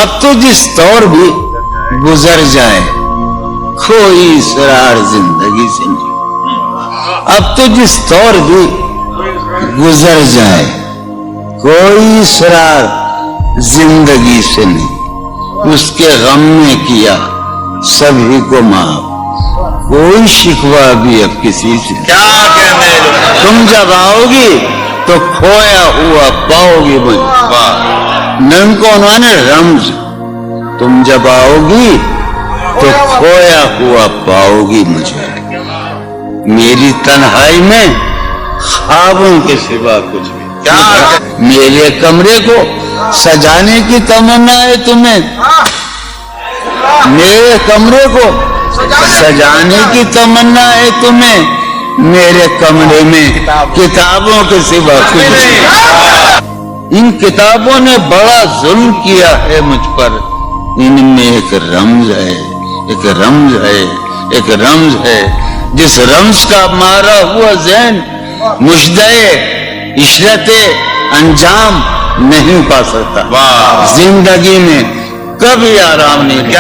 اب تو جس طور بھی گزر جائے کوئی اسرار زندگی سے نہیں. اب تو جس طور بھی گزر جائے کوئی اسرار زندگی سے نہیں. اس کے غم میں کیا سبھی کو معاف, کوئی شکوہ بھی اب کسی سے. کیا کہنے تم جب آؤ گی تو کھویا ہوا پاؤ گی مجھے. نن کو انہوں نے رمز, تم جب آؤ گی تو کھویا ہوا پاؤ گی مجھے. میری تنہائی میں خوابوں کے سوا کچھ بھی. میرے کمرے کو سجانے کی تمنا ہے تمہیں, میرے کمرے کو سجانے کی تمنا ہے تمہیں. میرے کمرے میں کتابوں کے سوا کچھ نہیں. ان کتابوں نے بڑا ظلم کیا ہے مجھ پر. ان میں ایک رمز ہے, ایک رمز ہے, ایک رمز ہے. جس رمز کا مارا ہوا ذہن مجدے عشرت انجام نہیں پا سکتا. زندگی میں کبھی آرام نہیں.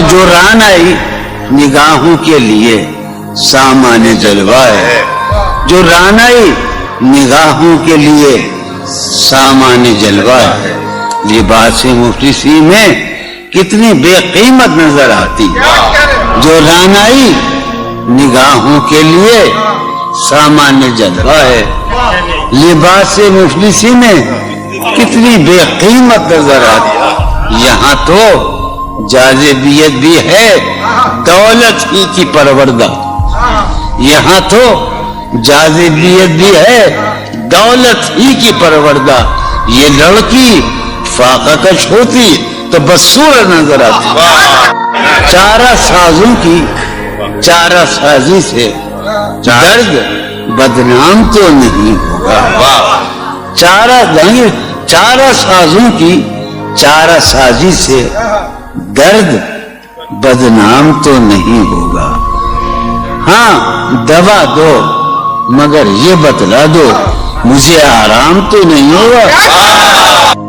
جو ران آئی نگاہوں کے لیے سامان جلوہ ہے. جو ران آئی نگاہوں کے لیے سامان جلوہ ہے. لباس مفلسی میں کتنی بے قیمت نظر آتی. جو ران آئی نگاہوں کے لیے سامان جلوہ ہے. لباس مفلسی میں کتنی بے قیمت نظر آتی. یہاں تو جاذبیت بھی ہے دولت ہی کی پروردہ. یہاں تو جاذبیت بھی ہے دولت ہی کی پروردہ. یہ لڑکی فاقہ کش ہوتی تو بدصورت نظر آتی. چارہ سازوں کی چارہ سازی سے درد بدنام تو نہیں ہوگا. چارہ سازوں کی چارہ سازی سے درد بدنام تو نہیں ہوگا. ہاں دوا دو مگر یہ بتلا دو مجھے آرام تو نہیں ہوگا.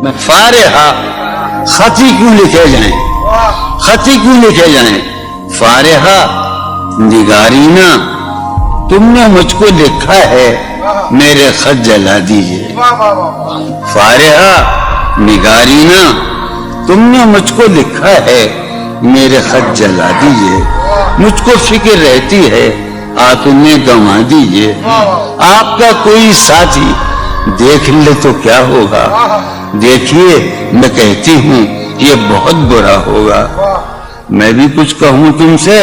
میں فارحہ خطی کیوں لکھے جائیں, خطی کیوں لکھے جائیں. فارحہ نگارینا تم نے مجھ کو لکھا ہے میرے خط جلا دیجئے. فارحہ نگارینا تم نے مجھ کو لکھا ہے میرے خط جلا دیجئے. مجھ کو فکر رہتی ہے تمہیں گنوا دیجئے. آپ کا کوئی ساتھی دیکھ لے تو کیا ہوگا. دیکھیے میں کہتی ہوں یہ بہت برا ہوگا. میں بھی کچھ کہوں تم سے.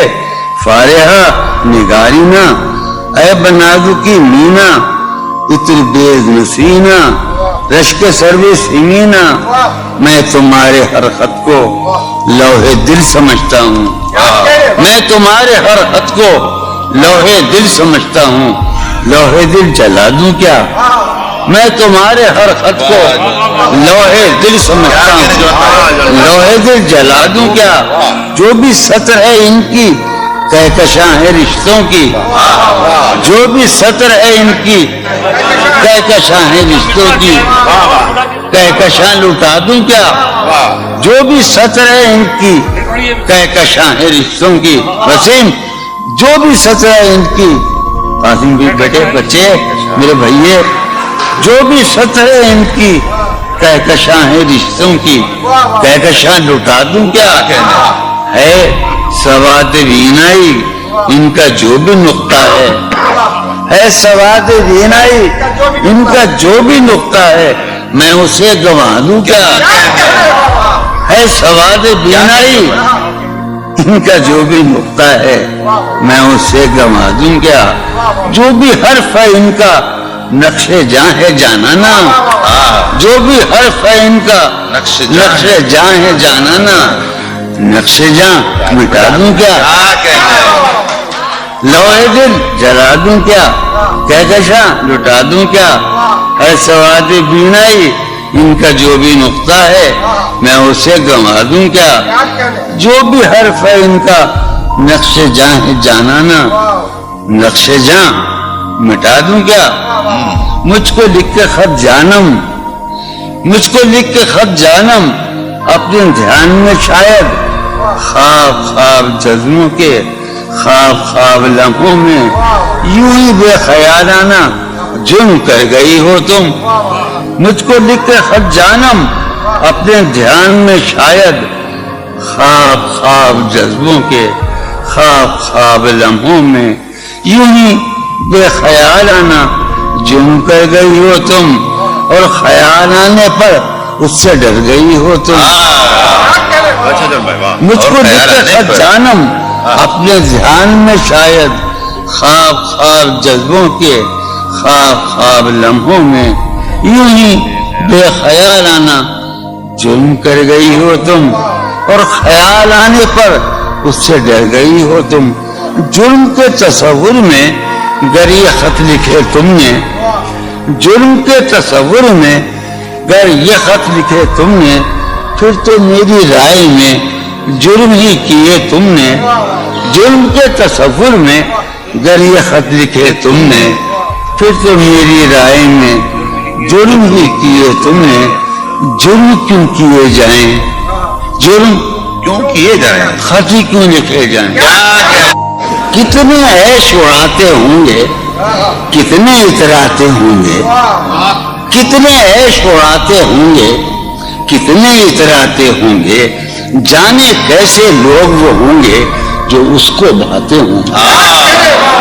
فارحہ نگارینا اے بنازو کی مینا اتر بیز نسینا رشک سروے سنگینا. میں تمہارے ہر خط کو لوہے دل سمجھتا ہوں. میں تمہارے ہر خط کو لوہے دل سمجھتا ہوں. لوہے دل جلا دوں کیا. میں تمہارے ہر خط کو لوہے دل سمجھتا ہوں. لوہے دل جلا دوں کیا. جو بھی سطر ہے ان کی کہکشاں ہے رشتوں کی. جو بھی سطر ہے ان کی کہکشاں ہے رشتوں کی. کہکشاں لٹا دوں کیا. جو بھی سطر ہے ان کی کہکشاں ہے رشتوں کی. وسیم جو بھی سطر ہے ان کی. قاسم بھی بیٹے بچے میرے بھائیے جو بھی سطر ہے ان کی کہکشاں ہے رشتوں کی. کہکشاں لٹا دوں کیا. ہے سواد وینائی ان کا جو بھی نقطہ ہے سواد وینائی ان کا جو بھی نقطہ ہے میں اسے گنوا دوں کیا. ہے سواد وینائی ان کا جو بھی نقطہ ہے میں اسے گنوا دوں کیا. جو بھی حرف ہے ان کا نقش جاں ہے جانانا. جو بھی حرف ہے ان کا نقش جاں ہے جانانا. نقش جاں مٹا دوں کیا. لوہے دل جلا دوں کیا. کہکشاں لٹا دوں کیا. ہے سواد بینائی ان کا جو بھی نقطہ ہے میں اسے گنوا دوں کیا. جو بھی حرف ہے ان کا نقش جاں ہے جانانا. نقش جاں مٹا دوں کیا. مجھ کو لکھ کے خط جانم مجھ کو لکھ کے خط جانم اپنے دھیان میں شاید خواب خواب جذبوں کے خواب خواب لمحوں میں یوں ہی بے خیالانہ جرم کر گئی ہو تم. مجھ کو لکھ کے خط جانم اپنے دھیان میں شاید خواب خواب جذبوں کے خواب خواب لمحوں میں یوں ہی بے خیالانہ جرم کر گئی ہو تم, اور خیال آنے پر اس سے ڈر گئی ہو تم. مجھ کو لکھ کے خط جانم اپنے دھیان میں شاید خواب خواب جذبوں کے خواب خواب لمحوں میں یوں ہی بے خیالانہ جرم کر گئی ہو تم, اور خیال آنے پر اس سے ڈر گئی ہو تم. جرم کے تصور میں گر یہ خط لکھے تم نے, جرم کے تصور میں گر یہ خط لکھے تم نے, پھر تو میری رائے میں جرم ہی کیے تم نے. جرم کے تصور میں گر یہ خط لکھے تم نے, پھر تو میری رائے میں جرم ہی کیے تم نے. جرم کیوں کیے جائیں, جرم کیوں کیے جائیں, خط ہی کیوں لکھے جائیں. کتنے عیش اڑاتے ہوں گے, کتنے اتراتے ہوں گے, کتنے عیش اڑاتے ہوں گے, کتنے اتراتے ہوں گے, جانے کیسے لوگ وہ ہوں گے جو اس کو بھاتے ہوں گے.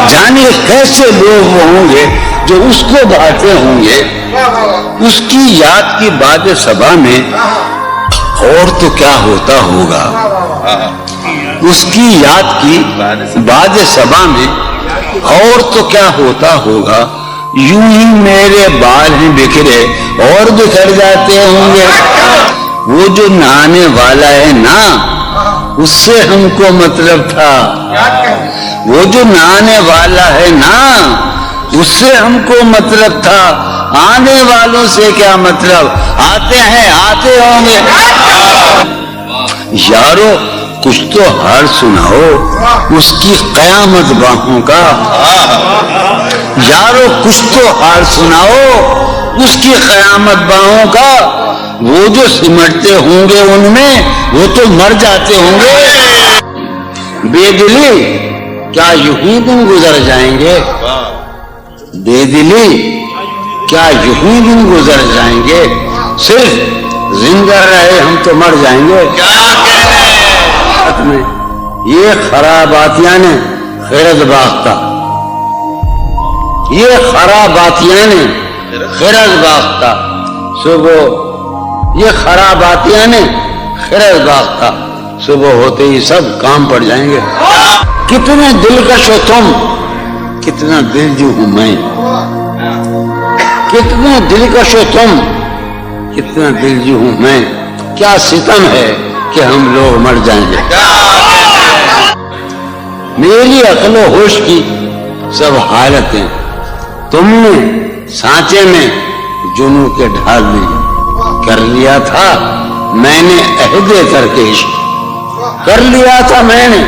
جانے کیسے لوگ وہ ہوں گے جو اس کو بھاتے ہوں گے. اس کی یاد کی باد صبا میں اور تو کیا ہوتا ہوگا, اس کی یاد کی باد صبا میں اور تو کیا ہوتا ہوگا. یوں ہی میرے بال ہیں بکھرے اور بکھر جاتے ہوں گے. وہ جو نہانے والا ہے نا, اس سے ہم کو مطلب تھا. وہ جو نہانے والا ہے نا, اس سے ہم کو مطلب تھا. آنے والوں سے کیا مطلب, آتے ہیں آتے ہوں گے. یارو کچھ تو حال سناؤ اس کی قیامت باہوں کا. یارو کچھ تو حال سناؤ اس کی قیامت باہوں کا. وہ جو سمٹتے ہوں گے ان میں وہ تو مر جاتے ہوں گے. بے دلی کیا یوں ہی دن گزر جائیں گے, بے دلی کیا یوں ہی دن گزر جائیں گے. صرف زندہ رہے ہم تو مر جائیں گے. یہ خراباتیاں نے خیرت باختہ, یہ خراباتیاں نے خیرت باختہ. صبح یہ خراباتیاں نے خیرت باختہ, صبح ہوتے ہی سب کام پڑ جائیں گے. کتنے دلکش ہو تم, کتنا دل جو ہوں میں. کتنے دلکش ہو تم, کتنا دل جو ہوں میں. کیا ستم ہے کہ ہم لوگ مر جائیں گے. میری عقل و ہوش کی سب حالتیں تم نے سانچے میں جنوں کے ڈھال میں کر لیا تھا. میں نے عہد کر کے عشق کر لیا تھا, میں نے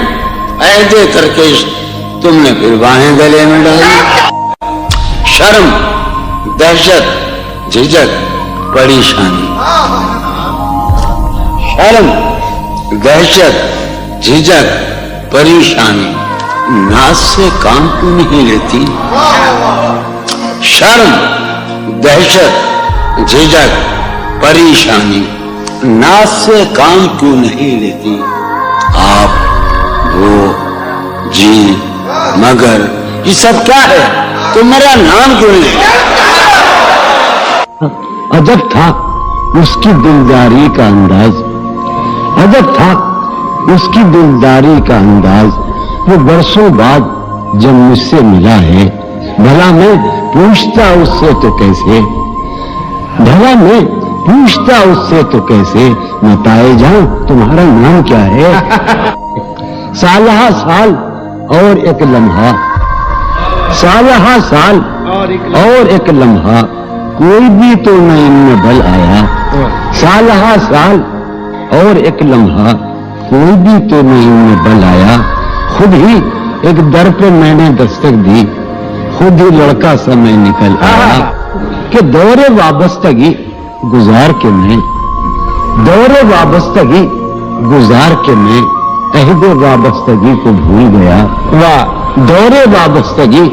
عہد کر کے عشق, تم نے پھر باہیں گلے میں ڈالی. شرم دہشت جھجک پریشانی, شرم دہشت جھجک پریشانی, ناز سے کام کیوں نہیں لیتی. شرم دہشت جھجک پریشانی, ناز سے کام کیوں نہیں لیتی. آپ وہ جی مگر یہ سب کیا ہے, تم میرا نام کیوں نہیں. عجب تھا اس کی دلداری کا انداز, عجب تھا اس کی دلداری کا انداز. وہ برسوں بعد جب مجھ سے ملا ہے, بھلا میں پوچھتا اس سے تو کیسے, بھلا میں پوچھتا اس سے تو کیسے, بتائے جاؤں تمہارا نام کیا ہے. سالہ سال اور ایک لمحہ, سالہ سال اور ایک لمحہ, کوئی بھی تو نہ ان میں بل آیا. سالہ سال اور ایک لمحہ, کوئی بھی تو نہ ان میں بل آیا. خود ہی ایک در پہ میں نے دستک دی, خود ہی لڑکا سا میں نکل آیا. کہ دور وابستگی گزار کے میں دور وابستگی گزار کے میں عہد وابستگی کو بھول گیا. واہ. دور وابستگی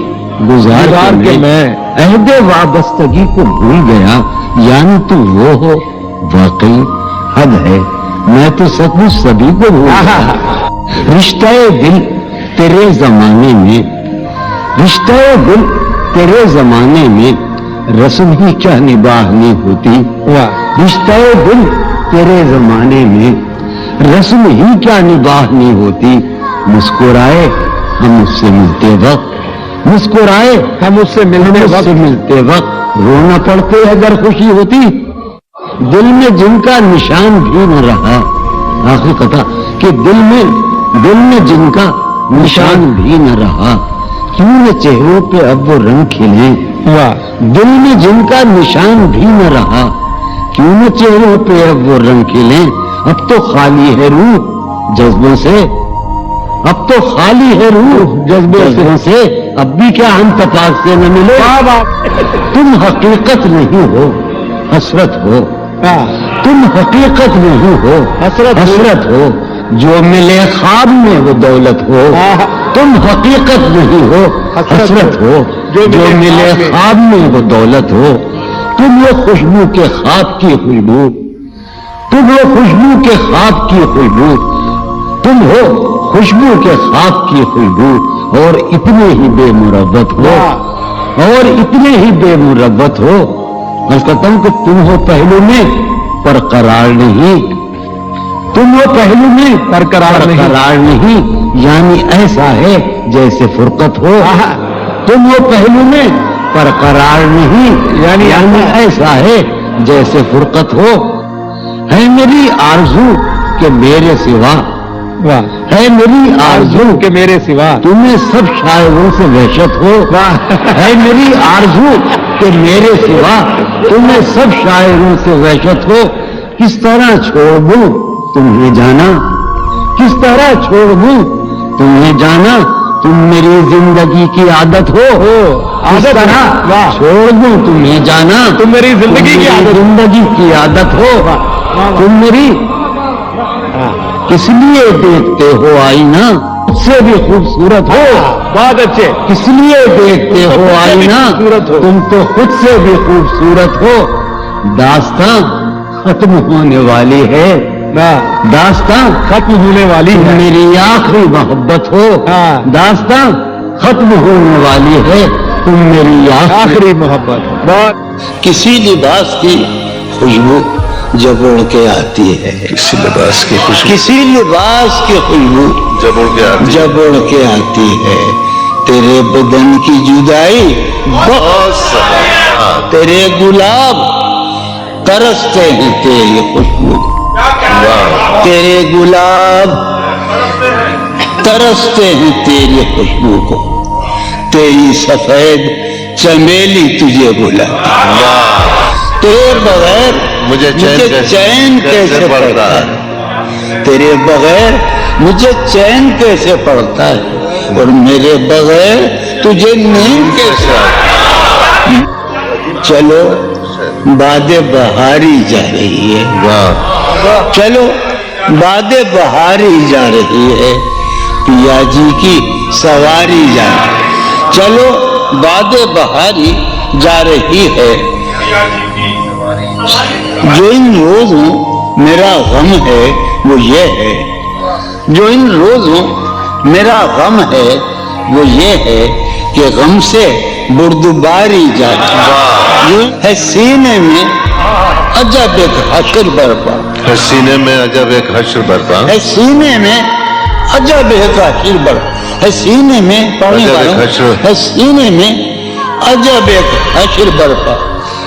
گزار کے میں عہد وابستگی کو بھول گیا. یعنی تو وہ ہو واقعی حد ہے، میں تو سچ مچ سبھی کو بھول گیا. رشتہ دل تیرے زمانے میں، رشتہ دل تیرے زمانے میں رسم ہی کیا نباہنی ہوتی. رشتہ دل تیرے زمانے میں رسم ہی کیا نباہنی ہوتی. مسکرائے ہم اس سے ملتے وقت، مسکرائے ہم اس سے ملتے وقت رونا پڑتے اگر خوشی ہوتی. دل میں جن کا نشان بھی نہ رہا، آخری قطع کہ دل میں جن کا نشان بھی نہ رہا، کیوں نہ چہروں پہ اب وہ رنگ کھلے. دل میں جن کا نشان بھی نہ رہا، کیوں نہ چہروں پہ اب وہ رنگ کھلے. اب تو خالی ہے روح جذبوں سے، اب تو خالی ہے روح جذبوں سے، اب بھی کیا ہم تفاق سے نہ ملے. تم حقیقت نہیں ہو حسرت ہو، تم حقیقت نہیں ہو حسرت ہو. جو ملے خواب میں وہ دولت ہو. تم حقیقت نہیں ہو حسرت ہو، جو ملے خواب میں وہ دولت ہو. تم وہ خوشبو کے خواب کی خوشبو، تم وہ خوشبو کے خواب کی خوشبو، تم ہو خوشبو کے خواب کی خوشبو. اور اتنے ہی بے مربت ہو، اور اتنے ہی بے مربت ہو. میں کہتا ہوں کہ تم ہو پہلو میں پر قرار نہیں، تم وہ پہلو میں برقرار نہیں، یعنی ایسا ہے جیسے فرقت ہو. تم وہ پہلو میں برقرار نہیں، یعنی ایسا ہے جیسے فرقت ہو. ہے میری آرزو کہ میرے سوا، ہے میری آرزو کہ میرے سوا تمہیں سب شاعروں سے وحشت ہو. ہے میری آرزو کہ میرے سوا تمہیں سب شاعروں سے وحشت ہو. کس طرح چھوڑ دوں تمہیں جانا، کس طرح چھوڑ دوں تمہیں جانا. تم میری زندگی کی عادت ہو، کس طرح چھوڑ دوں تمہیں جانا. تم میری زندگی کی عادت ہو. تم میری کس لیے دیکھتے ہو آئینہ خود سے بھی خوبصورت ہو. بہت اچھے. کس لیے دیکھتے ہو آئینہ تم تو خود سے بھی خوبصورت ہو. داستان ختم ہونے والی ہے، داستان ختم ہونے والی ہے. میری آخری محبت ہو. داستان ختم ہونے والی ہے، تم میری آخری محبت. کسی لباس کی خوشبو جب اڑ کے آتی ہے، کسی لباس کی خوشبو، کسی لباس کی خوشبو جب اڑ کے آتی ہے. تیرے بدن کی جدائی بہت سخت، تیرے گلاب ترستے ہیں تیری خوشبو. تیرے گلاب ترستے ہیں تیری خوشبو کو. تیری سفید چمیلی تجھے بلاتی، تیرے بغیر مجھے چین کیسے پڑتا ہے. تیرے بغیر مجھے چین کیسے پڑتا ہے، اور میرے بغیر تجھے نیند کیسے آتی. چلو باد بہاری جا رہی ہے، چلو باد بہاری جا رہی ہے. پیا جی کی سواری جا رہی ہے. چلو باد بہاری جا رہی ہے. جو ان روزوں میرا غم ہے وہ یہ ہے، جو ان روزوں میرا غم ہے وہ یہ ہے کہ غم سے بردباری جاتی ہے. سینے میں عجب ایک حشر برپا، سینے میں عجب ایک حشر برپا، ہے سینے میں عجب ایک حشر برپا. ہے سینے میں ہے سینے میں عجب ایک حشر برپا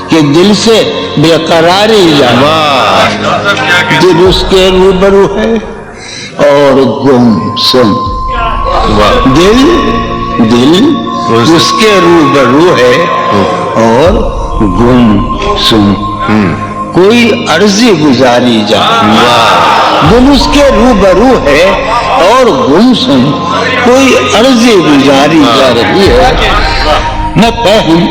کہ دل سے بے قراری جائے. دل اس کے روبرو ہے اور گم سم. دل اس کے روبرو ہے اور گم سم. کوئی عرضی گزاری جائے. دل اس کے روبرو ہے اور گم سم، کوئی عرضی گزاری جا رہی ہے. میں پہن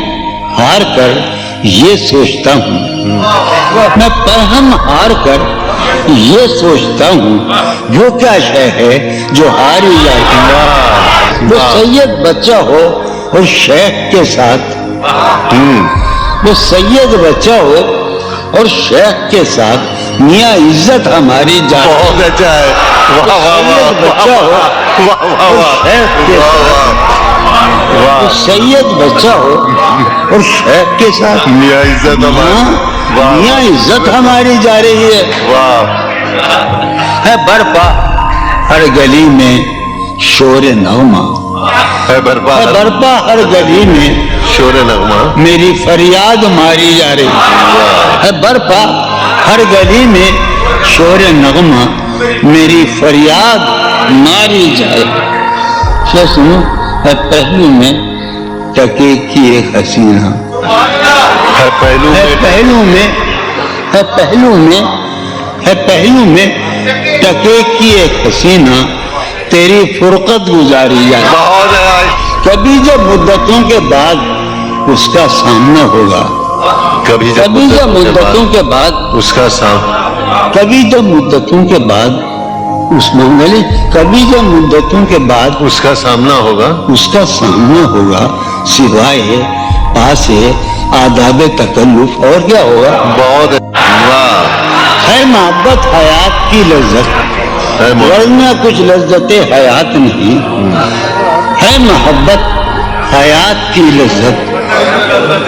ہار کر یہ سوچتا ہوں، میں پرہم ہار کر یہ سوچتا ہوں وہ کیا شے ہے جو ہاری جاتی ہے۔ وہ سید بچہ ہو اور شیخ کے ساتھ، وہ سید بچہ ہو اور شیخ کے ساتھ میاں عزت ہماری جاتی ہے۔ بہت اچھا ہے، واہ واہ واہ بچہ ہو واہ واہ اور واہ شیخ کے ساتھ، وہ سید بچہ ہو اور شیخ کے ساتھ میاں عزت ہماری، میاں عزت ہماری جا رہی ہے۔ واہ ہے برپا ہر گلی میں شور نغمہ، ہے برپا ہے برپا ہر گلی میں شور نغمہ، میری فریاد ماری جا رہی ہے برپا ہر گلی میں شور نغمہ میری فریاد ماری جائے۔ کیا سنو، ہے پہلو میں ٹکے کی ایک حسینہ، ہے پہلو ہے میں پہلو میں، ہے پہلو میں، ہے پہلو میں ٹکے کی ایک حسینہ تیری فرقت گزاری جائے۔ بہت ہے، کبھی جب مدتوں کے بعد اس کا سامنا ہوگا، کبھی کبھی جب مدتوں کے بعد، اس کا سام، کبھی جب مدتوں کے بعد اس منگلی، کبھی جب مدتوں کے بعد اس کا سامنا ہوگا، اس کا سامنا ہوگا سوائے پاس آداب تکلف اور کیا ہوگا؟ بہت واہ، ہے محبت حیات کی لذت، ہے ورنہ کچھ لذت حیات نہیں، ہے محبت حیات کی لذت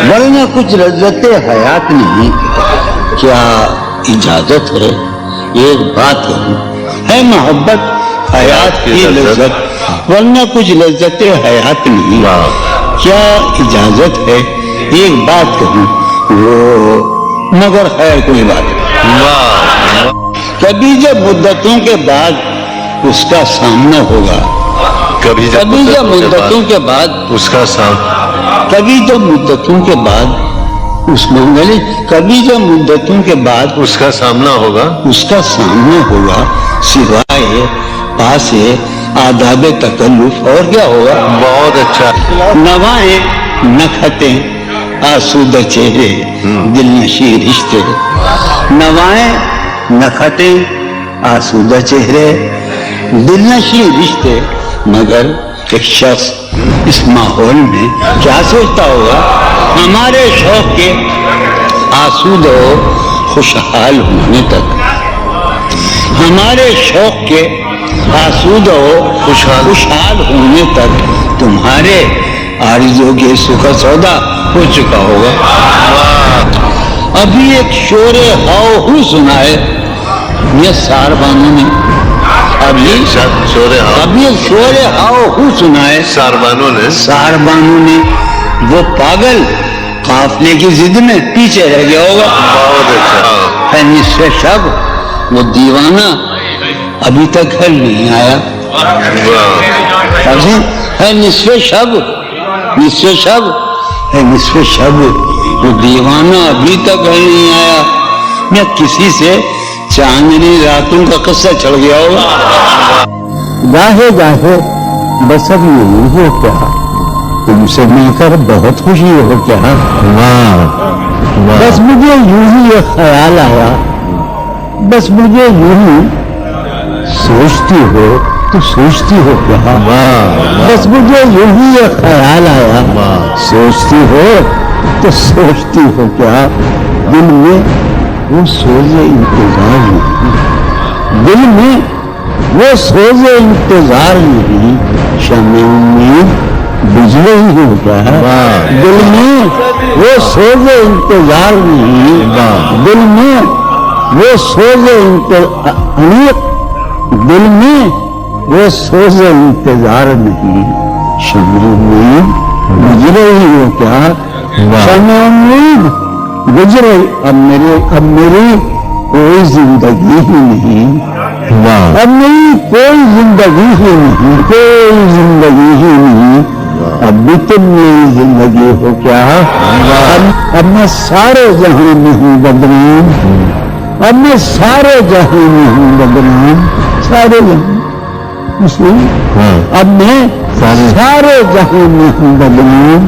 ورنہ کچھ لذت حیات نہیں۔ کیا اجازت ہے ایک بات کہوں، ہے محبت حیات کی لذت ورنہ کچھ لذت حیات نہیں۔ کیا اجازت ہے ایک بات کہوں، وہ مگر خیر کوئی بات نہیں۔ واہ، کبھی جب مدتوں کے بعد اس کا سامنا ہوگا، کبھی کبھی جب مدتوں کے بعد، اس کا سام، کبھی جب مدتوں کے بعد اس منگلی، کبھی جب مدتوں کے بعد اس کا سامنا ہوگا، اس کا سامنا ہوگا سوائے پاس آداب تکلف اور کیا ہوگا؟ بہت اچھا، نوائیں نکھتیں آسودہ چہرے دل نشیں رشتے، نوائیں نکھتیں آسودہ چہرے دل نشیں رشتے، مگر ایک شخص اس ماحول میں کیا سوچتا ہوگا؟ ہمارے شوق کے آسود و خوشحال ہونے تک، ہمارے شوق کے آسود و خوشحال ہونے تک تمہارے آرزو کے سکھ سودا ہو چکا ہوگا۔ ابھی ایک شور ہاؤ ہو سنا ہے یہ سار بانو نے، ابھی ایک شور ہاؤ ہو سنا ہے ساربانوں نے، سار بانو نے، وہ پاگل قافلے کی ضد میں پیچھے رہ گیا ہوگا۔ بہت اچھا، ہے نصف شب وہ دیوانہ ابھی تک گھر نہیں آیا، ہے نصف شب، نصف شب، ہے نصف شب وہ دیوانہ ابھی تک گھر نہیں آیا۔ میں کسی سے چاندنی راتوں کا قصہ چڑھ گیا ہوگا۔ گاہے گاہے بس اب یوں ہو کیا، تم سے مل کر بہت خوشی ہو کیا، بس مجھے یوں ہی یہ خیال آیا، بس مجھے یوں ہی سوچتی ہو تو سوچتی ہو کیا، بس مجھے یوں ہی یہ خیال آیا، سوچتی ہو تو سوچتی ہو کیا، دل میں وہ سوز انتظار نہیں، دل میں وہ سوز انتظار نہیں، شمع امید بجھ رہی ہو کیا، دل میں وہ سوز انتظار نہیں، دل میں وہ سوز انتظار، دل میں وہ سوز انتظار نہیں، شمع امید بجھ رہی ہو کیا، شمع امید بجھ رہی، اب میری کوئی زندگی ہی نہیں، اب میری کوئی زندگی ہی نہیں، کوئی زندگی ہی نہیں، اب بھی تم میری زندگی ہو کیا، اب میں سارے جہاں میں ہوں بدنام، اب میں سارے جہاں میں ہوں بدنام، سارے جہاں مسلم، اب میں سارے جہاں میں ہوں بدنام،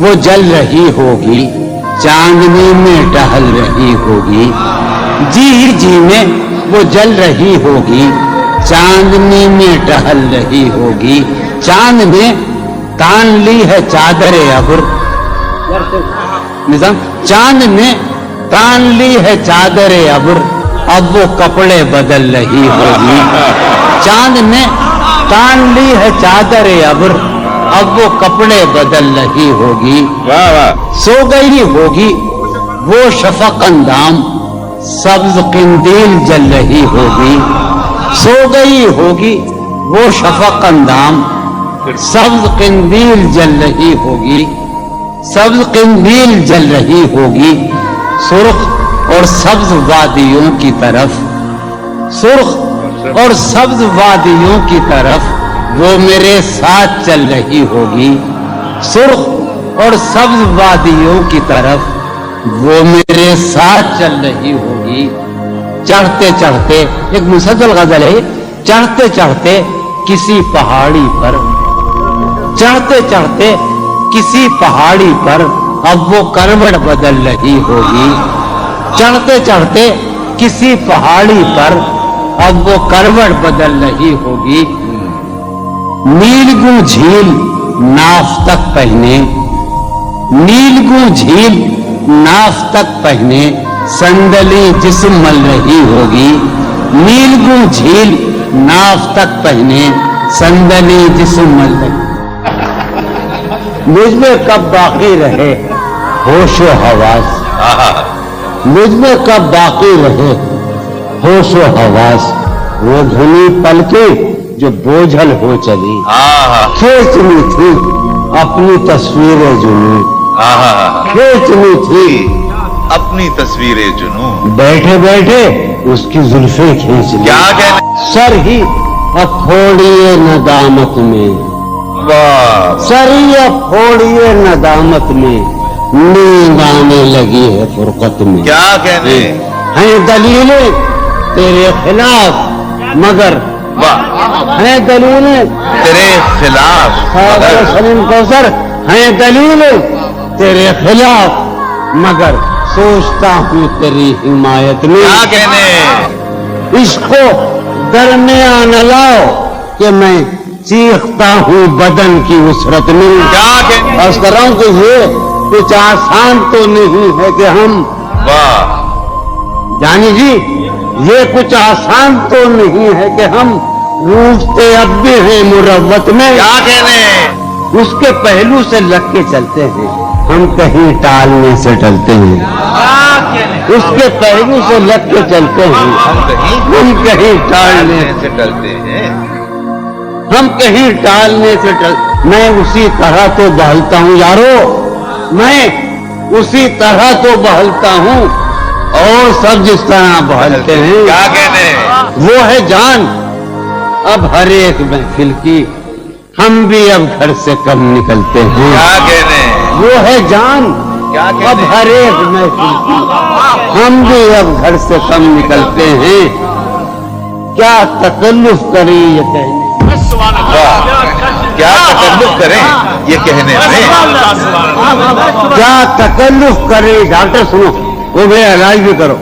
وہ جل رہی ہوگی، چاندنی میں ٹہل رہی ہوگی، جی جی میں وہ جل رہی ہوگی، چاندنی میں ٹہل رہی ہوگی، چاند نے تان لی ہے چادر ابر، نظام چاند نے تان لی ہے چادر ابر، اب وہ کپڑے بدل رہی ہوگی، چاند نے تان لی ہے چادر ابر، اب وہ کپڑے بدل رہی ہوگی، سو گئی ہوگی وہ شفق اندام، سبز قندیل جل رہی ہوگی، سو گئی ہوگی وہ شفق اندام، سبز قندیل جل رہی ہوگی، سبز قندیل جل رہی ہوگی، سرخ اور سبز وادیوں کی طرف، سرخ اور سبز وادیوں کی طرف وہ میرے ساتھ چل رہی ہوگی، سرخ اور سبز وادیوں کی طرف وہ میرے ساتھ چل رہی ہوگی، چڑھتے چڑھتے ایک مسلسل غزل ہے، چڑھتے چڑھتے کسی پہاڑی پر، چڑھتے چڑھتے کسی پہاڑی پر اب وہ کروٹ بدل رہی ہوگی، چڑھتے چڑھتے کسی پہاڑی پر اب وہ کروٹ بدل رہی ہوگی، نیلگوں جھیل ناف تک پہنے، نیلگوں جھیل ناف تک پہنے سندلی جسم مل رہی ہوگی، نیلگوں جھیل ناف تک پہنے سندلی جسم مل رہی، مجھ میں کب باقی رہے ہوش و حواس، مجھ میں کب باقی رہے ہوش و حواس، وہ دھنی پلکے جو بوجھل ہو چلی، کھینچنی تھی اپنی تصویریں جنوں، کھینچنی تھی اپنی تصویریں جنوں، بیٹھے بیٹھے اس کی زلفیں کھینچ لی، کیا کہنے، سر ہی اب پھوڑیے ندامت میں، واہ سر ہی اب پھوڑیے ندامت میں، نیند آنے لگی ہے فرقت میں، کیا کہنے، ہیں دلیلیں تیرے خلاف مگر، واہ ہیں دلیلیں تیرے خلاف مگر، سلیم کوثر، ہیں دلیلیں تیرے خلاف مگر سوچتا ہوں تیری حمایت میں، کیا کہنے، عشق کو درمیان لاؤ کہ میں چیختا ہوں بدن کی وسرت میں، کیا کہنے، عرض کر رہا ہوں کہ یہ کچھ آسان تو نہیں ہے کہ ہم، واہ جانی جی یہ کچھ آسان تو نہیں ہے کہ ہم روٹتے اب بھی ہیں مروت میں، کیا کہنے، اس کے پہلو سے لگ کے چلتے ہیں ہم کہیں ٹالنے سے ٹلتے ہیں، اس کے پہلو سے لگ کے چلتے ہیں ہم کہیں ٹالنے سے ڈلتے ہیں، ہم کہیں ٹالنے سے میں اسی طرح تو بہلتا ہوں یارو، میں اسی طرح تو بہلتا ہوں اور سب جس طرح بہلتے ہیں، کیا کہنے، وہ ہے جان اب ہر ایک محفل کی، ہم بھی اب گھر سے کم نکلتے ہیں، کیا کہنے، وہ ہے جان کیا اب کہنے، ہر ایک محفل کی، ہم بھی اب گھر سے کم نکلتے ہیں، کیا تکلف کریں یہ کہنے، کیا تکلف کریں یہ کہنے میں، کیا تکلف کریں، ڈاکٹر سنو وہ بھی علاج بھی کرو،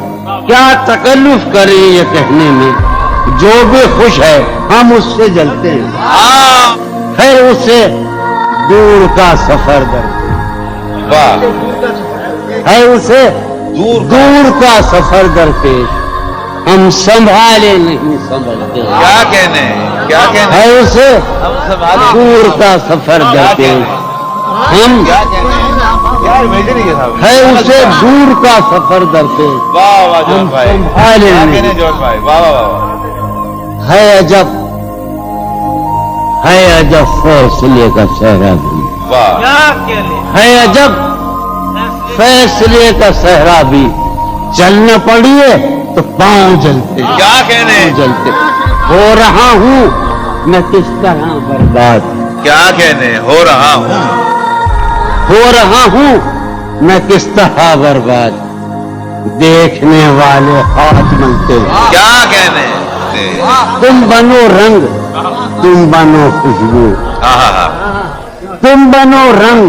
کیا تکلف کریں یہ کہنے میں، جو بھی خوش ہے ہم اس سے جلتے ہیں، پھر اس سے دور کا سفر درتے واہ ہے، اسے دور کا سفر درپیش ہم سنبھالے نہیں سنبھلتے، کیا کہنے، کیا کہنے، ہے اسے ہم سنبھالے، دور کا سفر درپیش ہم، کیا کہنے، یار بھیج رہی ہے صاحب، ہے اسے دور کا سفر درپیش واہ واہ جون ہم بھائی، سنبھالے کیا نہیں، کہنے جون بھائی، واہ واہ واہ، ہے عجب فیصلے کا صحرا بھی، واہ ہے عجب فیصلے کا صحرا بھی، چلنا پڑیے تو پاؤں جلتے، کیا کہنے، جلتے، ہو رہا ہوں میں کس طرح برباد، کیا کہنے، ہو رہا ہوں، ہو رہا ہوں میں کس طرح برباد، دیکھنے والے ہاتھ ملتے، کیا کہنے، تم بنو رنگ تم بنو خوشبو، ہاں ہاں ہاں، تم بنو رنگ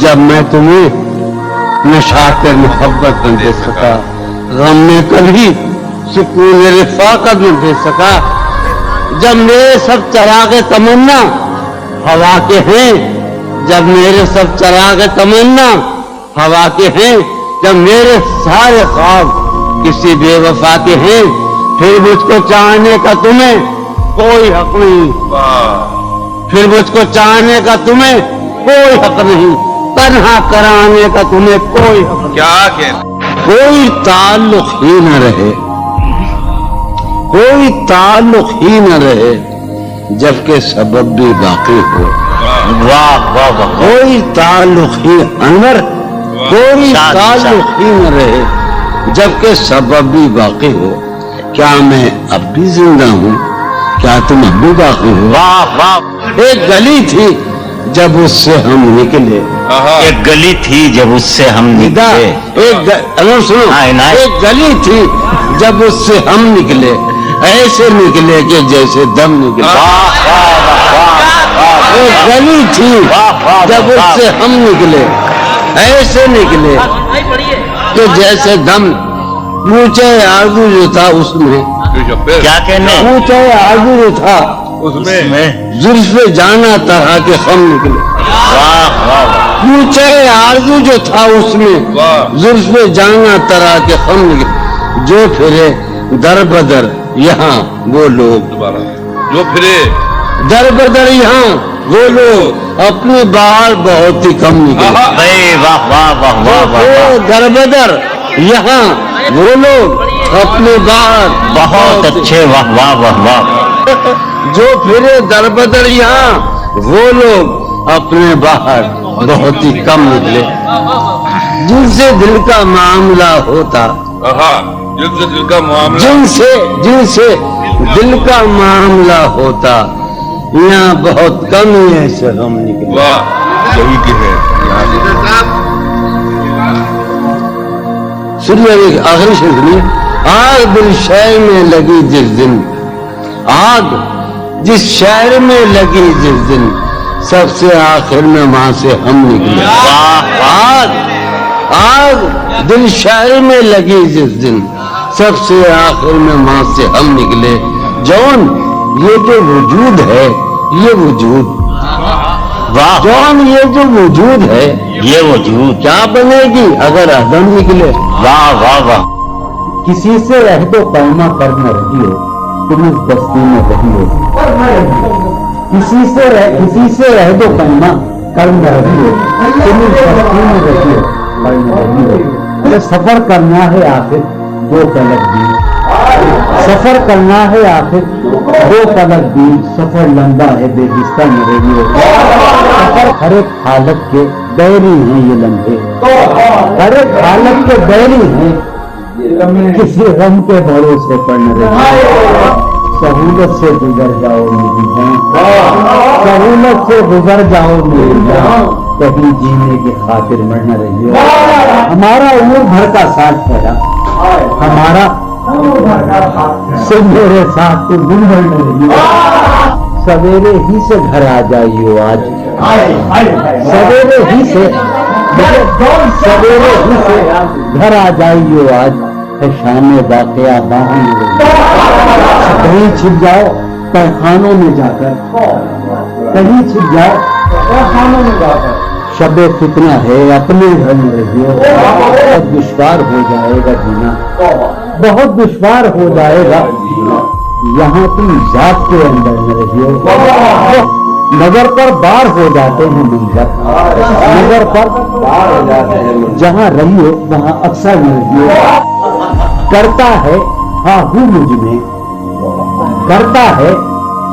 جب میں تمہیں نشاط محبت نہ دے سکا، غم میں کبھی سکون رفاقت نہ دے سکا جب میرے سب چراغ تمنا ہوا کے ہیں، جب میرے سب چراغ تمنا ہوا کے ہیں، جب میرے سارے خواب کسی بے وفا کے ہیں، پھر مجھ کو چاہنے کا تمہیں کوئی حق نہیں، پھر مجھ کو چاہنے کا تمہیں کوئی حق نہیں، تنہا کرانے کا تمہیں کوئی حق نہیں، کیا کہنا، کوئی تعلق ہی نہ رہے، کوئی تعلق ہی نہ رہے جبکہ سبب بھی باقی ہو، واہ واہ واہ، کوئی تعلق ہی انور، کوئی تعلق ہی نہ رہے جبکہ سبب بھی باقی ہو، کیا میں اب بھی زندہ ہوں، کیا تم اب بھی باقی ہو، واہ واہ، ایک گلی تھی جب اس سے ہم نکلے، ایک گلی تھی جب اس سے ہم نکلے، سنو، ایک گلی تھی جب اس سے ہم نکلے، ایسے نکلے کہ جیسے دم نکلے، ایک گلی تھی جب اس سے ہم نکلے، ایسے نکلے کہ جیسے دم، اونچے آرزو جو تھا اس میں، کیا کہنے، اونچے آرزو جو تھا اس میں زلف جانا طرح کے خم نکلے، واہ واہ، اونچے آرزو جو تھا اس میں زلف جانا طرح کے خم نکلے، جو پھرے در بدر یہاں وہ لوگ، دوبارہ جو پھرے در بدر یہاں وہ لوگ اپنی بار بہت ہی کم نکلے، واہ واہ واہ واہ واہ، در بدر یہاں وہ لوگ اپنی بار بہت اچھے، واہ واہ واہ واہ، جو پھرے در بدر یہاں وہ لوگ اپنے باہر بہت ہی کم نکلے، جن سے دل کا معاملہ ہوتا، جن سے دل کا معاملہ، جن سے دل کا معاملہ ہوتا، یہاں بہت کم ہی ایسے غم نکلے، واہ صحیح کی ہے، سنیے آخری شعر سنیے، آگ دل شہر میں لگی جس دن، آگ جس شہر میں لگی جس دن، سب سے آخر میں وہاں سے ہم نکلے، آگ دل شہر میں لگی جس دن، سب سے آخر میں وہاں سے ہم نکلے، جون یہ جو وجود ہے، یہ وجود، واہ، جون یہ جو وجود ہے یہ وجود، کیا بنے گی اگر عدم نکلے، واہ واہ واہ، کسی سے رہ دو پیما کر نہ رہی ہو تم اس بستی میں رہی ہو، کسی سے رہ دو پیما کر نہ رہی ہو تم اس بستی میں رہی ہو، اگر سفر کرنا ہے آخر دو پلک بھی، سفر کرنا ہے آخر دو پلک بھی، سفر لمبا ہے بے بستر میں رہی ہو، سفر ہر ایک حالت کے بیری ہیں یہ لمحے، ہر ایک حالت کے بیری ہیں، کسی غم کے بھروسے پر نہ رہی، سہولت سے گزر جاؤ میری جان، سہولت سے گزر جاؤ میری جان، کہیں جینے کی خاطر مر نہ رہی ہو، ہمارا عمر بھر کا ساتھ پڑا، ہمارا سے میرے ساتھ تو دن بھر نہ رہی ہو، سویرے ہی سے گھر آ جائیو آج، سویرے ہی سے گھر آ جائیو آج، ہے شام واقعہ باہم، کہیں چھپ جاؤ تہخانوں میں جا کر، کہیں چھپ جاؤ تہخانوں میں جا کر، شب فتنہ ہے اپنے گھر میں رہیو، بہت دشوار ہو جائے گا جینا، بہت دشوار ہو جائے گا، یہاں تم ذات کے اندر میں رہیو، نظر پر بار ہو جاتے ہیں منظر، نظر پر بار ہو جاتے ہیں، جہاں رہیو وہاں اکثر میں رہیو، کرتا ہے ہاں ہوں مجھ میں، کرتا ہے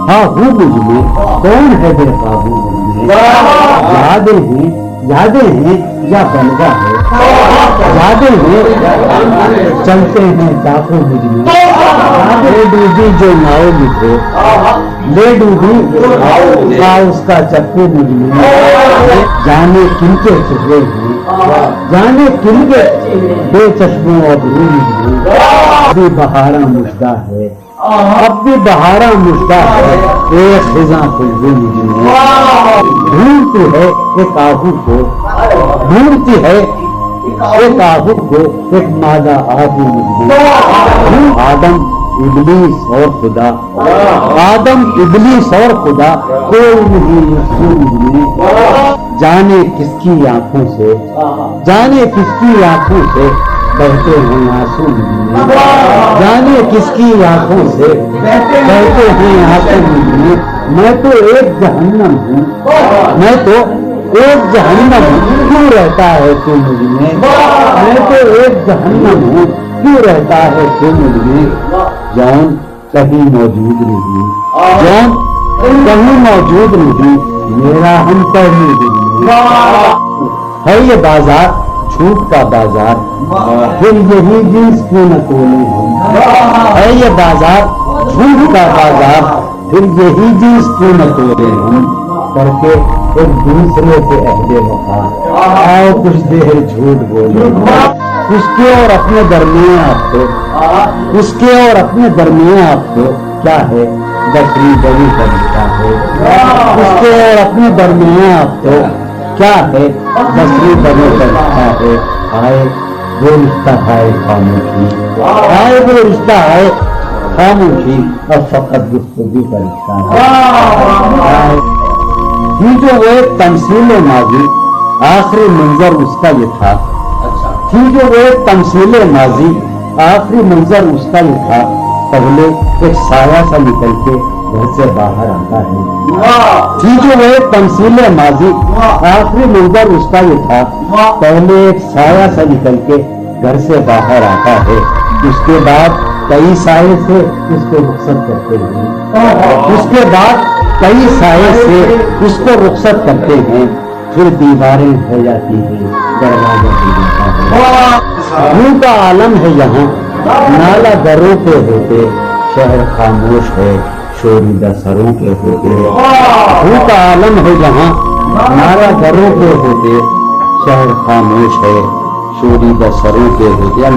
ہاں ہوں مجھ میں، کون ہے بے قابو مجھ میں، یادیں ہیں یا بلگا ہے، یادیں ہیں چلتے ہیں ڈاکو مجھ میں، لے ڈوبی جو ناؤ لکھو، لے ڈوبی اس کا چپو مجھ میں، جانے کن کے چہرے ہیں، جانے کن کے بے چشموں اور ابھی بہارا مجدہ ہے، اب بھی بہارا مجھتا ہے ایک خزاں خوشبو مجھ میں ڈھونڈتی ہے ایک آہو کو، ڈھونڈتی ہے ایک آہو کو، ایک مادہ آہو مجھ میں۔ آدم ابلیس اور خدا، آدم ابلیس اور خدا، کوئی نہیں مجھ میں، جانے کس کی آنکھوں سے، جانے کس کی آنکھوں سے بہتے ہیں آنسو مجھ میں، جانے کس کی آنکھوں سے بہتے ہیں آنسو مجھ میں۔ میں تو ایک جہنم ہوں، میں تو ایک جہنم ہوں، کیوں رہتا ہے تو مجھ میں، میں تو ایک جہنم ہوں، کیوں رہتا ہے تو مجھ میں۔ جان کہیں موجود نہیں، جان کہیں موجود نہیں، میرا ہم پہلے دن میں ہے یہ بازار جھوٹ کا بازار، پھر یہی جنس کیوں نہ تولے ہم، ہے یہ بازار جھوٹ کا بازار، پھر یہی جنس کیوں نہ تولے ہم، کر کے ایک دوسرے سے عہد وفا، آؤ کچھ دیر جھوٹ بولے، اس کے اور اپنے درمیان آپ کو، اس کے اور اپنے درمیان آپ کو کیا ہے، بکری بڑی کا رشتہ ہے، اس کے اور اپنے درمیان آپ کو کیا ہے، بکری بڑی کا رشتہ ہے۔ آئے وہ رشتہ ہے خاموشی، آئے وہ رشتہ ہے خاموشی، اب فقط گفتگو کا رشتہ ہے۔ یہ جو وہ ایک تمثیل ماضی، آخری منظر اس کا یہ تھا، تھی جو وہ ایک تمثیل ماضی، آخری منظر اس کا یہ تھا، پہلے ایک سایہ سا نکل کے گھر سے باہر آتا ہے، تھی جو وہ ایک تمثیل ماضی، آخری منظر اس کا یہ تھا، پہلے ایک سایہ سا نکل کے گھر سے باہر آتا ہے، اس کے بعد کئی سائے سے اس کو رخصت کرتے ہیں، اس کے بعد کئی سائے سے اس کو رخصت کرتے ہیں، پھر دیواریں ہو جاتی ہیں، دروازہ ہو جاتا ہے۔ روح کا عالم ہے یہاں، نالا دروں کے ہوتے، شہر خاموش ہے، شوریدہ سروں کے ہوتے۔ روح کا عالم ہے یہاں، نالا دروں کے ہوتے، شہر خاموش ہے، شوریدہ سروں کے ہوتے۔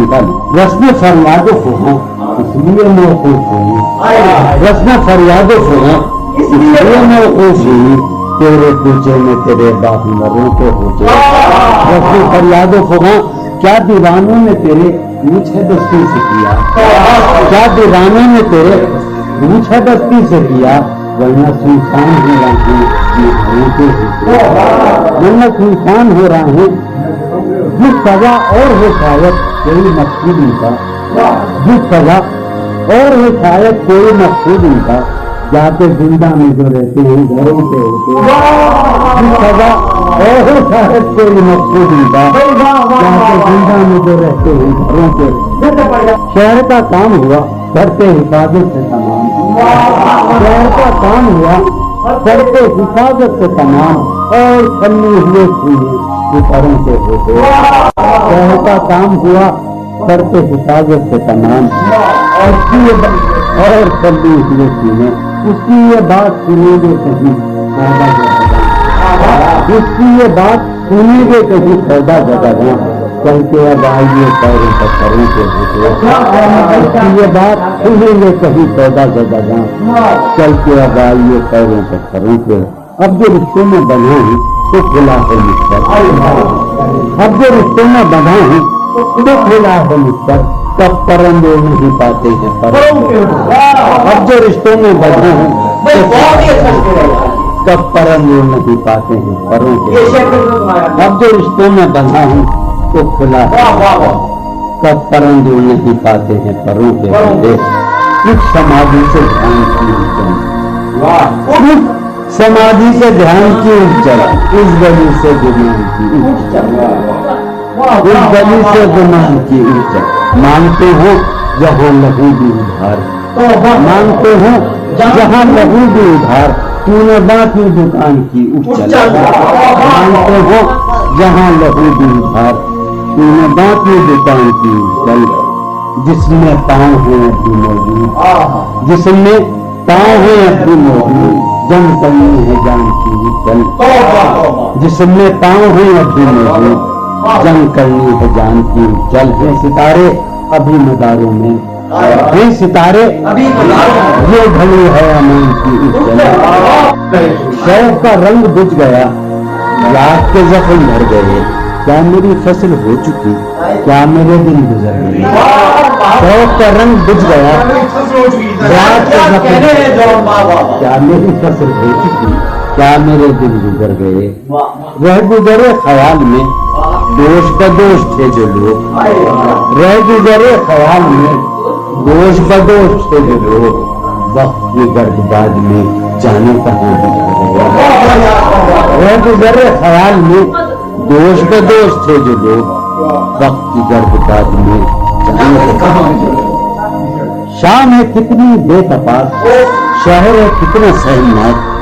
رسم فریاد و فغاں اس لیے موقوف ہوئی، رسم فریاد و فغاں اس لیے موقوف ہوئی، تیرے کوچے میں تیرے باہنروں کے ہوتے، رسم فریاد و فغاں کیا دیوانوں نے تیرے پوچھ دستی سے کیا، کیا دیوانوں نے تیرے پوچھ دستی سے کیا، ورنہ سنسان ہو رہے ہیں، ورنہ سنسان ہو رہے ہیں، جس سزا اور ہو شاید کوئی مقصود ان کا، جس سزا اور ہو شاید کوئی مقصود ان کا، جاتے زندہ میں جو رہتے ہیں گھروں کے ہوتے، جس سزا اور ہو شاید کوئی مقصود ان کا، جاتے زندہ میں جو رہتے ہیں گھروں کے۔ شہر کا کام ہوا کرتے حفاظت سے تمام، شہر کا کام ہوا کرتے حفاظت سے تمام، اور چھلنی ہوئے سینے ستاروں کے ہوتے، شہر کا کام ہوا کرتے حفاظت سے تمام، اور چھلنی ہوئے سینے، اس کی یہ بات سنیں گے کہیں سودا جگہ، اس کی یہ بات سنیں گے کہیں سودا جگہ، چل کے اب آئیے پیروں پتھروں کے ہوتے، اس کی یہ بات سنیں گے کہیں سودا جگہ، چل کے اب آئیے پیروں پتھروں کے۔ اب جو رشتوں میں بنا ہوں تو کھلا ہے مجھ پر، اب جو رشتوں میں بنا ہوں تو کھلا ہے مجھ پر، کب پرندے نہیں پاتے ہیں پرندے، اب جو رشتوں میں بنا ہوں کب پرندے نہیں پاتے ہیں پروں کے، اب جو رشتوں میں بنا ہوں تو کھلا ہے، کب پرندے نہیں پاتے ہیں پروں کے ہوتے۔ کچھ سمادھی سے دھیان کی اجل، سمادھی سے دھیان کی اجل، اس گلی سے گمان کی اجل، اس گلی سے گمان کی اجل، مانتے ہو جہاں لہو بھی ادھار، مانتے ہو جہاں لہو بھی ادھار، تو نے باقی دکان کی اجل، مانتے ہو جہاں لہو بھی ادھار، تو نے باقی دکان کی اجل، جس میں پاؤں ہیں ابھی موجود، جس میں پاؤں ہیں ابھی موجود، جنگ کرنی ہے جان کی چل، جس میں پاؤں ہیں ابھی موجود، جنگ کرنی ہے جان کی چل، ہے ستارے ابھی مداروں میں ہیں ستارے یہ گھڑی ہے امن کی اس جگہ شوق کا رنگ بجھ گیا یاد کے زخم بھر گئے کیا میری فصل ہو چکی کیا میرے دن گزر گئے شوق کا رنگ بجھ گیا یاد کے زخم کیا میری فصل ہو چکی کیا میرے دن گزر گئے رہ گزرے خیال میں دوش بدوش تھے جو لوگ رہ گزرے خیال میں دوش بدوش تھے جو لوگ وقت کی گرد باد میں جانے کہاں بچ گئے رہ گزرے خیال میں دوش بدوش تھے جو لوگ وقت کی گرد باد میں جانے کہاں بچ گئے شام ہے کتنی بے تپاک شہر ہے کتنا سہمناک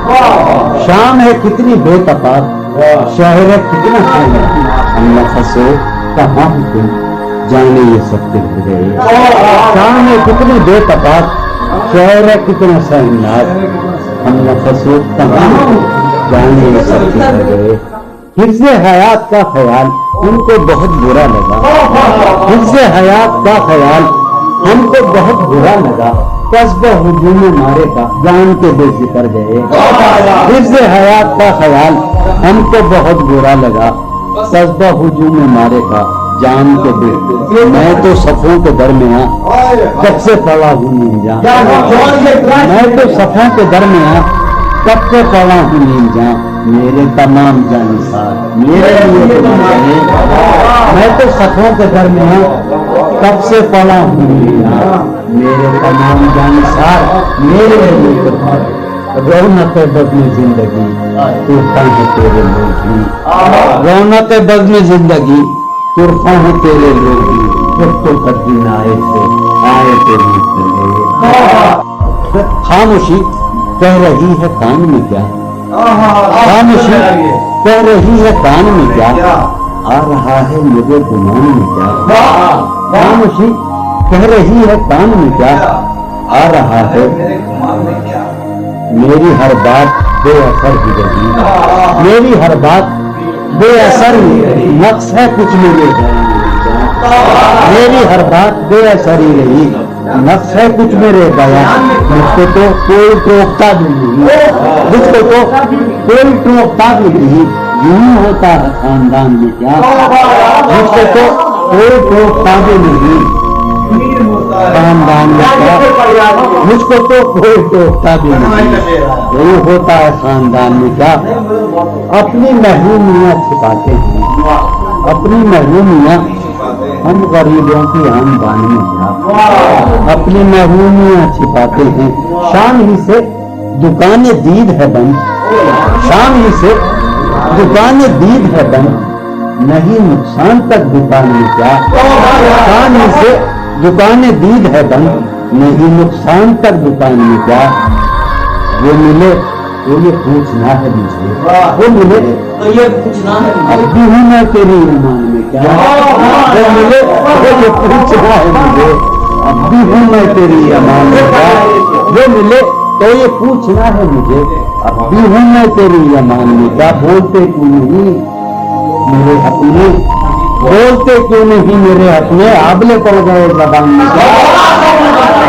شام ہے کتنی بے تپاک شہر ہے کتنا سہمناک ہم نفس ہو کہاں تم جانے یہ سب بھر گئے شام ہے کتنی بے تپاک شہر ہے کتنا سہمناک ہم نفس ہو کہاں جانے یہ سب بھر گئے حفظ حیات کا خیال ان کو بہت برا لگا حفظ حیات کا خیال ہم کو بہت برا لگا قصبہ ہجوم مارے کا جان کے بے ذکر گئے حفظ حیات کا خیال ہم کو بہت برا لگا قصبہ ہجوم مارے کا جان کے بے میں تو صفوں کے درمیان کب سے پڑا ہوں نیل جان میں تو صفوں کے درمیان کب سے پڑا ہوں نیل جان میرے تمام جانسار میرے لیے میں تو صفوں کے درمیان کب سے پڑا ہوں نیل جان میرے تمام جانسار میرے لیے رونق بزم زندگی طوفان ہے تیرے لوگ بھی رونق بزم زندگی طوفان ہے تیرے لوگ بھی تو بدین آئے تیرے خاموشی کہہ رہی ہے کان میں کیا خاموشی کہہ رہی ہے کان میں کیا آ رہا ہے مجھے گمان میں کیا خاموشی کہہ رہی ہے کان میں کیا آ رہا ہے میری ہر بات بے اثر ہی رہی میری ہر بات بے اثر ہی نقص ہے کچھ میرے میری ہر بات بے اثر ہی رہی نقص ہے کچھ میرے بیان مجھ کو تو کوئی ٹوکتا بھی نہیں مجھ کو تو کوئی ٹوکتا بھی نہیں یوں ہوتا ہے خاندان میں کیا مجھ کو تو کوئی ٹوکتا بھی نہیں خاندان میں کیا مجھ کو تو کوئی ٹوکتا بھی نہیں یوں ہوتا ہے خاندان میں کیا اپنی محرومیاں چھپاتے ہیں اپنی محرومیاں ہم غریبوں کی عام بانی میں کیا اپنی محرومیاں چھپاتے ہیں شام ہی سے دکانیں دید ہے بند شام ہی سے دکانیں دید ہے بند نہیں نقصان تک دکان میں کیا شام ہی سے دکانیں دید ہے بند نہیں نقصان تک دکان میں کیا وہ ملے تو یہ پوچھنا ہے مجھے وہ ملے تو یہ پوچھنا ہے اب بھی ہوں میں تیری ایمان میں کیا وہ ملے تو یہ پوچھنا ہے مجھے اب بھی ہوں میں تیری ایمان میں کیا وہ ملے تو یہ پوچھنا ہے مجھے اب بھی ہوں میں تیری ایمان میں کیا بولتے کیوں نہیں میرے اپنے بولتے کیوں نہیں میرے اپنے آبلے پڑ گئے زبان میں کیا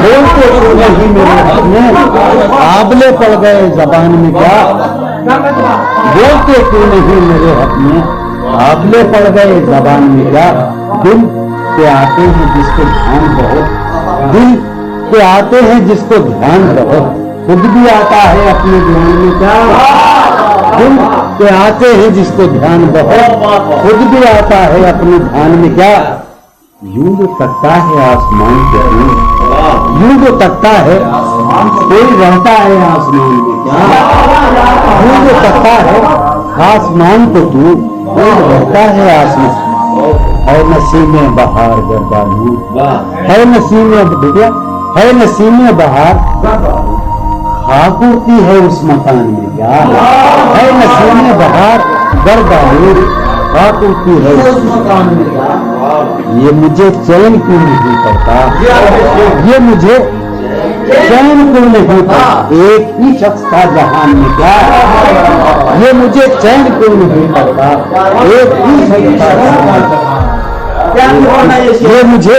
بولتے کیوں نہیں میرے اپنے آبلے پڑ گئے زبان میں کیا بولتے کیوں نہیں میرے اپنے آبلے پڑ گئے زبان میں کیا دل کے آتے ہیں جس کو دھیان بہت دل کے آتے ہیں جس کو دھیان بہت خود بھی آتا ہے اپنے دھیان میں کیا دل کے آتے ہیں جس کو دھیان بہت خود بھی آتا ہے اپنے دھیان میں کیا یوں جو تکتا ہے آسمان کے یوں جو تکتا ہے کوئی رہتا ہے آسمان میں کیا یوں جو تکتا ہے آسمان کو تو کوئی رہتا ہے آسمان ہے نسیم بہار گردالو ہے نسیم بیٹا ہے نسیم بہار خاک اڑتی ہے اس مکان میں کیا ہے نسیم بہار گردالو خاک اڑتی ہے اس مکان میں کیا یہ مجھے چین کیوں نہیں کرتا یہ مجھے چین کیوں نہیں کرتا ایک ہی شخص کا جہان میں کیا یہ مجھے چین کیوں نہیں کرتا ایک ہی شخص کا جہان یہ مجھے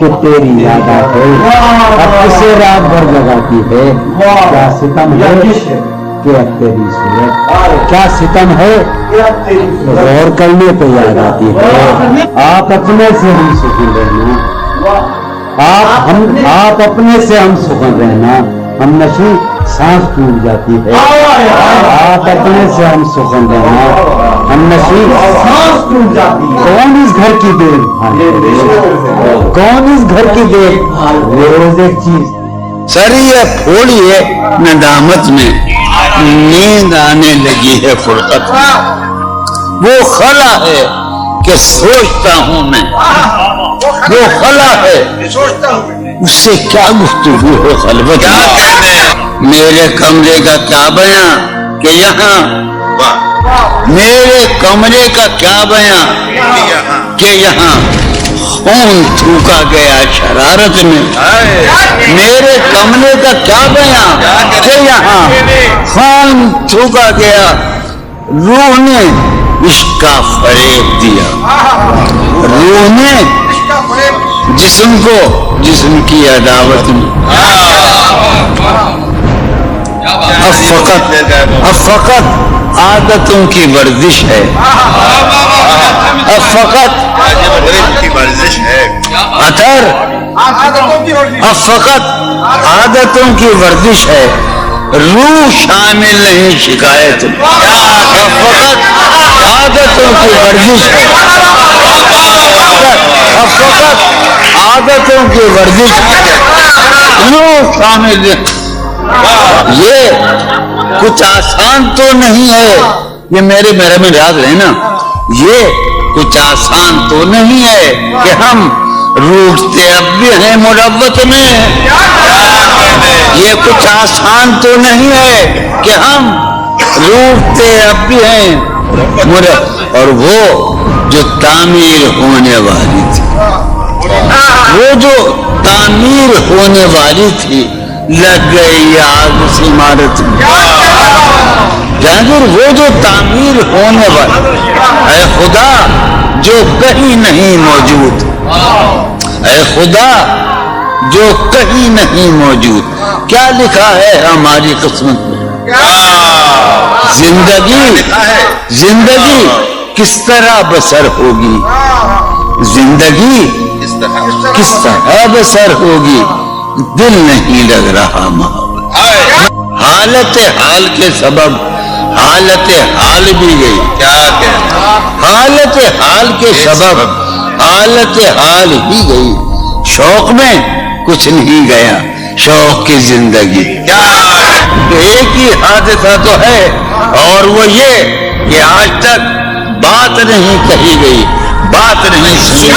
کہ تیری یاد آتے اب کسے رات بھر لگاتی ہے، کیا ستم ہے کہ اب تیری صورت، کیا ستم ہے غور کرنے پہ یاد آتی ہے۔ آپ اپنے سے ہم سکون رہنا، آپ اپنے سے ہم سکون رہنا، ہم نشی سانس ٹوٹ جاتی ہے، آپ اپنے سے ہم سکون رہنا، ہم نشی سانس ٹوٹ جاتی ہے۔ کون اس گھر کی دیکھ بھال، کون اس گھر کی دیکھ بھال، روز ایک چیز سر یہ پھوڑیے ندامت میں، نیند آنے لگی ہے فرقت میں، وہ خلا ہے کہ سوچتا ہوں میں، وہ خلا ہے اس سے کیا گفتگو ہو خلوت میں، میرے کمرے کا کیا بیاں کہ یہاں، میرے کمرے کا کیا بیاں کہ یہاں خون تھوکا گیا شرارت میں، میرے کمرے کا کیا بیاں کہ یہاں خون تھوکا گیا، روح نے عشق کا فریب دیا، روح نے جسم کو جسم کی عداوت میں، اب فقط عادتوں کی ورزش ہے، اب فقط ورزش ہے، اثر، اب فقط عادتوں کی ورزش ہے، روح شامل نہیں شکایت میں، اب فقط عادتوں کی ورزش ہے، اب فقط عادتوں کی ورزش ہے، روح شامل نہیں۔ یہ کچھ آسان تو نہیں ہے، یہ میرے میں یاد رہنا، یہ کچھ آسان تو نہیں ہے کہ ہم روٹتے اب بھی ہیں مروت میں، یہ کچھ آسان تو نہیں ہے کہ ہم روٹتے اب بھی ہیں مروت، اور وہ جو تعمیر ہونے والی تھی، وہ جو تعمیر ہونے والی تھی لگ گئی آگ اس عمارت میں، جہانگیر وہ جو تعمیر ہونے والی، اے خدا جو کہیں نہیں موجود، اے خدا جو کہیں نہیں موجود، کیا لکھا ہے ہماری قسمت میں، زندگی کس طرح بسر ہوگی، زندگی کس طرح بسر ہوگی، دل نہیں لگ رہا محبت، حالت حال کے سبب حالت حال بھی گئی، کیا کہنا، حالت حال کے سبب حالت حال ہی گئی، شوق میں کچھ نہیں گیا، شوق کی زندگی، ایک ہی حادثہ تو ہے اور وہ یہ کہ آج تک بات نہیں کہی گئی، بات نہیں سنی،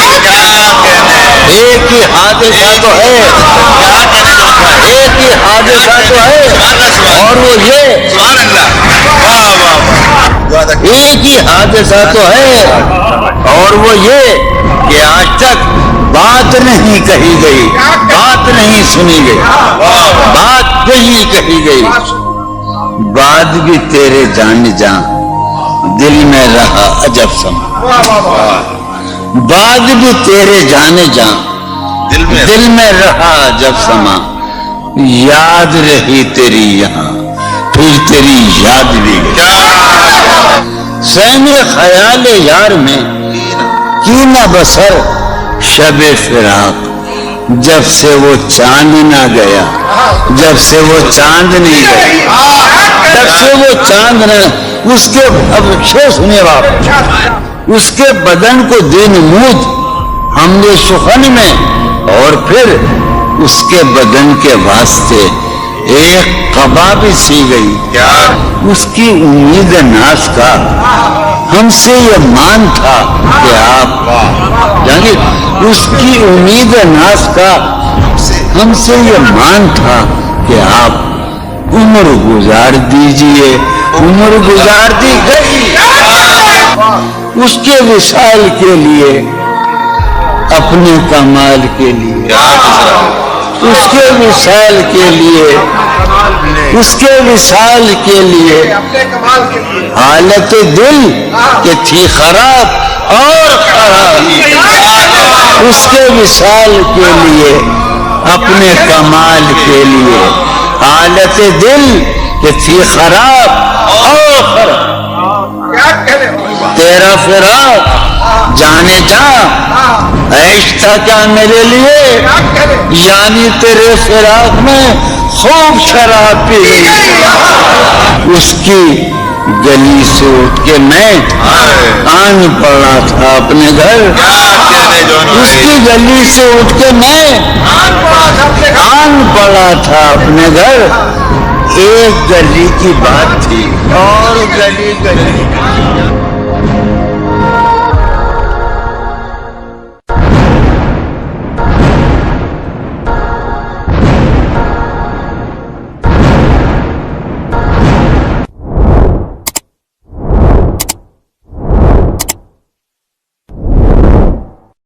ایک ہی حادثہ تو ہے، ایک ہی حادثہ تو ہے اور وہ یہ، ایک ہی حادثہ تو ہے اور وہ یہ کہ آج تک بات نہیں کہی گئی، بات نہیں سنی گئی، بات نہیں کہی گئی، بات بھی تیرے جان جان دل میں رہا عجب سما، بات بھی تیرے جانے جان دل میں رہا عجب سما، یاد رہی تیری یہاں پھر تیری یاد بھی گئی، سین خیال یار میں کی نہ بسر شب فراق، جب سے وہ چاند نہ گیا، جب سے وہ چاند نہیں گیا، جب سے وہ چاند نہ، اس کے اب شعر سنیے آپ، اس کے بدن کو دے نمود ہم نے سخن میں، اور پھر اس کے بدن کے واسطے ایک قبا بھی سی گئی، اس کی امید ناز کا ہم سے یہ مان تھا کہ آپ یعنی اس کی امید ناز کا ہم سے یہ مان تھا کہ آپ عمر گزار دیجئے، عمر گزار دی گئی اس کے وصال کے لیے، اپنے کمال کے لیے، اس کے وصال کے لیے، اس کے وصال کے لیے، حالت دل کہ تھی خراب اور اس کے وصال کے لیے اپنے کمال کے لیے حالت دل کہ تھی خراب اور تیرا فراق جانے جا عیش تھا کیا میرے لیے یعنی تیرے فراق میں خوب شراب پی اس کی گلی سے اٹھ کے میں آن پڑا تھا اپنے گھر اس کی گلی سے اٹھ کے میں آن پڑا تھا اپنے گھر ایک گلی کی بات تھی اور گلی